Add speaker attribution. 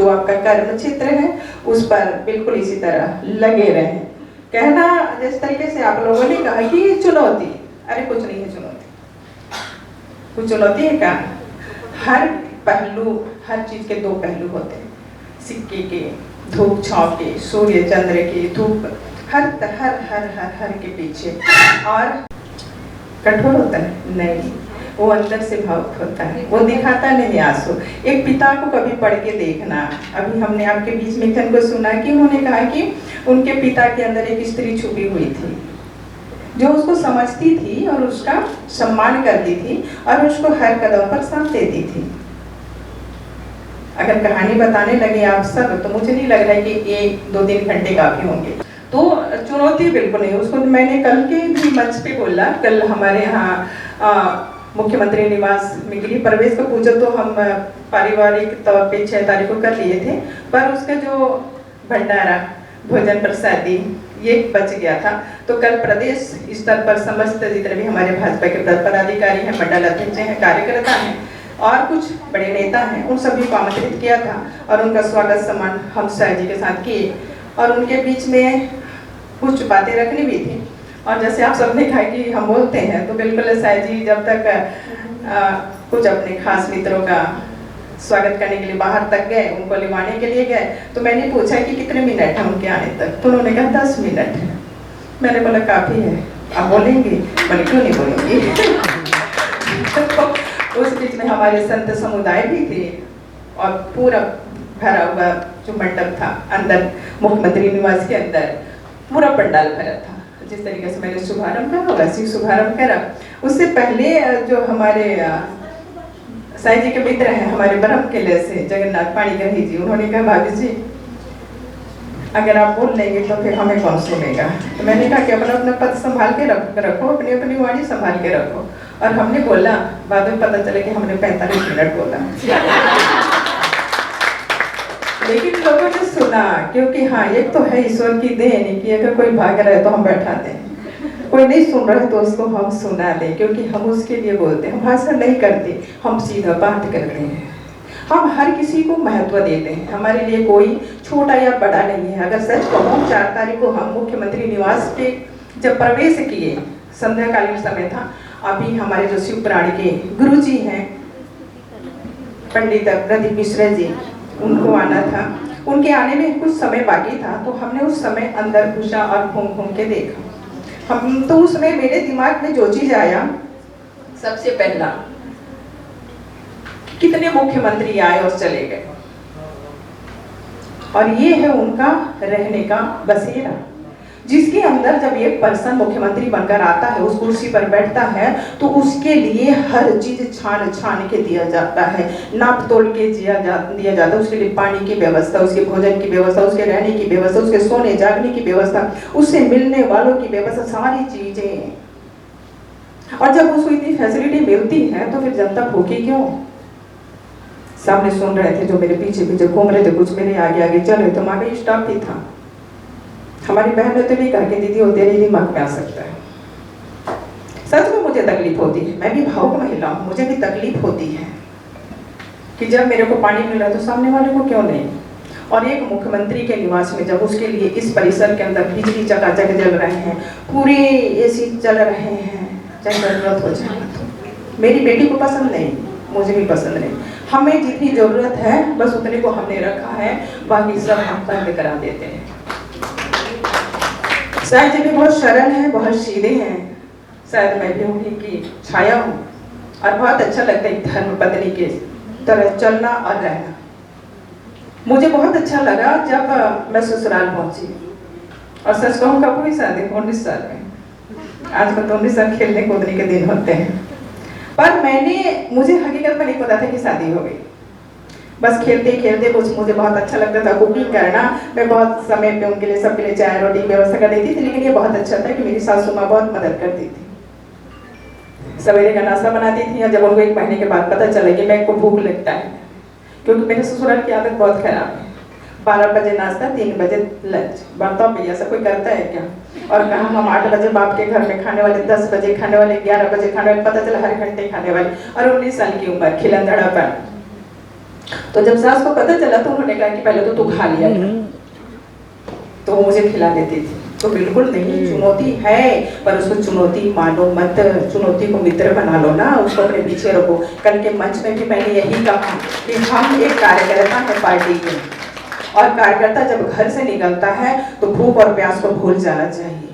Speaker 1: जो आपका कर्म क्षेत्र है उस पर बिल्कुल इसी तरह लगे रहें। कहना जिस तरीके से आप लोगों ने कहा कि ये चुनौती, अरे कुछ नहीं है चुनौती, कुछ चुनौती है क्या? हर पहलू, हर चीज के दो पहलू होते हैं, सिक्के के, धूप छांव के, सूर्य चंद्र के, धूप, हर हर हर हर हर के पीछे। और कठोर होता है नहीं, वो अंदर से भावुक होता है, वो दिखाता नहीं आंसू। एक पिता को कभी पढ़ के देखना। अभी हमने आपके बीच में को सुना कि उन्होंने कहा कि उनके पिता के अंदर एक स्त्री छुपी हुई थी जो उसको समझती थी और उसका सम्मान करती थी और उसको हर कदम पर साथ देती थी। अगर कहानी बताने लगे आप सब तो मुझे नहीं लग रहा है कि 1-2-3 घंटे काफी होंगे। तो चुनौती बिल्कुल नहीं, उसको मैंने कल के भी मंच पे बोला। कल हमारे यहाँ मुख्यमंत्री निवास में गृह प्रवेश का पूजा तो हम पारिवारिक तौर पे 6 तारीख को कर लिए थे, पर उसका जो भंडारा, भोजन प्रसादी ये बच गया था। तो कल प्रदेश स्तर पर समस्त जितने भी हमारे भाजपा के पदाधिकारी हैं, मंडल अध्यक्ष हैं, कार्यकर्ता हैं और कुछ बड़े नेता हैं, उन सभी को आमंत्रित किया था और उनका स्वागत सम्मान हम शाह जी के साथ किए और उनके बीच में कुछ बातें रखनी भी थी। और जैसे आप सबने कहा कि हम बोलते हैं, तो बिल्कुल शाह जी जब तक कुछ अपने खास मित्रों का स्वागत करने के लिए बाहर तक गए, उनको लिवाने के लिए गए, तो मैंने पूछा कि कितने मिनट है उनके आने तक, तो उन्होंने कहा 10 मिनट है। मैंने बोला काफ़ी है, आप बोलेंगे? बोले क्यों नहीं बोलेंगे। तो उस बीच में हमारे संत समुदाय भी थे और पूरा भरा हुआ जो मंडप था अंदर मुख्यमंत्री निवास के अंदर पूरा पंडाल भरा था। जिस तरीके से मैंने शुभारंभ करा वैसे शुभारंभ करा। उससे पहले जो हमारे साईं जी के मित्र हैं हमारे ब्रह्म किले से जगन्नाथ पाणिग्रही जी, उन्होंने कहा भाभी जी अगर आप बोल लेंगे तो फिर हमें कौन सुनेगा। तो मैंने कहा कि अपना अपना पद संभाल के रखो, अपनी अपनी वाणी संभाल के रखो। और हमने बोला, बाद में पता चला कि हमने 45 मिनट बोला। लेकिन लोगों ने सुना, क्योंकि हाँ एक तो है ईश्वर की देन कि अगर कोई भाग रहा है तो हम बैठा दें, कोई नहीं सुन रहा है तो उसको हम सुना दें, क्योंकि हम उसके लिए बोलते हैं। हम भाषण नहीं करते, हम सीधा बात करते हैं। हम हर किसी को महत्व देते हैं, हमारे लिए कोई छोटा या बड़ा नहीं है। अगर सच कहूँ 4 तारीख को हम मुख्यमंत्री निवास पे जब प्रवेश किए, संध्याकालीन समय था, अभी हमारे जो शिव पुराण के गुरु जी हैं पंडित प्रदीप मिश्रा जी, उनको आना था। उनके आने में कुछ समय बाकी था, तो हमने उस समय अंदर घुसा और घूम घूम के देखा। हम तो उस समय मेरे दिमाग में जो चीज आया सबसे पहला, कितने मुख्यमंत्री आए और चले गए, और ये है उनका रहने का बसेरा, जिसके अंदर जब एक पर्सन मुख्यमंत्री बनकर आता है, उस कुर्सी पर बैठता है, तो उसके लिए हर चीज छान छान के दिया जाता है, नाप तोल के दिया जाता है। उसके लिए पानी की व्यवस्था, उसके भोजन की व्यवस्था, उसके रहने की व्यवस्था, उसके सोने जागने की व्यवस्था, उससे मिलने वालों की व्यवस्था, सारी चीजें। और जब उसको इतनी फैसिलिटी मिलती है तो फिर जनता भूखी क्यों? सामने सुन रहे थे जो मेरे पीछे पीछे घूम रहे थे, कुछ मेरे आगे आगे चल रहे थे, वहां का स्टाफ भी था। हमारी बहन ने तो नहीं कहा कि दीदी वो तेरे दिमाग में आ सकता है। सच में मुझे तकलीफ होती है, मैं भी भावुक महिला हूँ, मुझे भी तकलीफ होती है कि जब मेरे को पानी मिल रहा है तो सामने वाले को क्यों नहीं। और एक मुख्यमंत्री के निवास में जब उसके लिए इस परिसर के अंदर बिजली चकाचक जल रहे हैं, पूरे एसी चल रहे हैं, चाहे जरूरत हो जाए। मेरी बेटी को पसंद नहीं, मुझे भी पसंद नहीं, हमें जितनी जरूरत है बस उतने को हमने रखा है, बाकी सब हम बंद करा देते हैं। शायद जी भी बहुत सरल हैं, बहुत सीधे हैं, शायद मैं भी उन्हीं की छाया हूँ, और बहुत अच्छा लगता है धर्म पत्नी के तरह चलना और रहना। मुझे बहुत अच्छा लगा जब मैं ससुराल पहुंची, और सच कहूँ कब हुई शादी? 19 साल में। आज कल तो 19 साल खेलने कूदने के दिन होते हैं, पर मुझे हकीकत में नहीं पता था कि शादी हो गई। बस खेलते खेलते कुछ मुझे बहुत अच्छा लगता था कुकिंग करना। मैं बहुत समय पे उनके लिए सबके लिए चाय रोटी व्यवस्था कर देती थी, लेकिन ये बहुत अच्छा था कि मेरी सासू माँ बहुत मदद करती थी, सवेरे का नाश्ता बनाती थी। और जब उनको 1 महीने के बाद पता चला कि मेरे को भूख लगता है, क्योंकि मेरे ससुराल की आदत बहुत खराब है, 12 बजे नाश्ता, 3 बजे लंच। बताओ भैया ऐसा कोई करता है क्या? और कहा हम 8 बजे बाप के घर में खाने वाले, 10 बजे खाने वाले, 11 बजे खाने वाले, पता चला हर घंटे खाने वाले। और 19 साल की उम्र, खिलंदड़ापन। तो जब सास को पता चला तो उन्होंने कहा कि पहले तो तू खा लिया तो वो मुझे खिला देती थी। तो बिल्कुल नहीं, चुनौती है पर उसको चुनौती मानो मत, चुनौती को मित्र बना लो ना, उसको अपने पीछे रखो। कल के मंच में भी मैंने यही कहा कि हम एक कार्यकर्ता है पार्टी के, और कार्यकर्ता जब घर से निकलता है तो भूख और प्यास को भूल जाना चाहिए।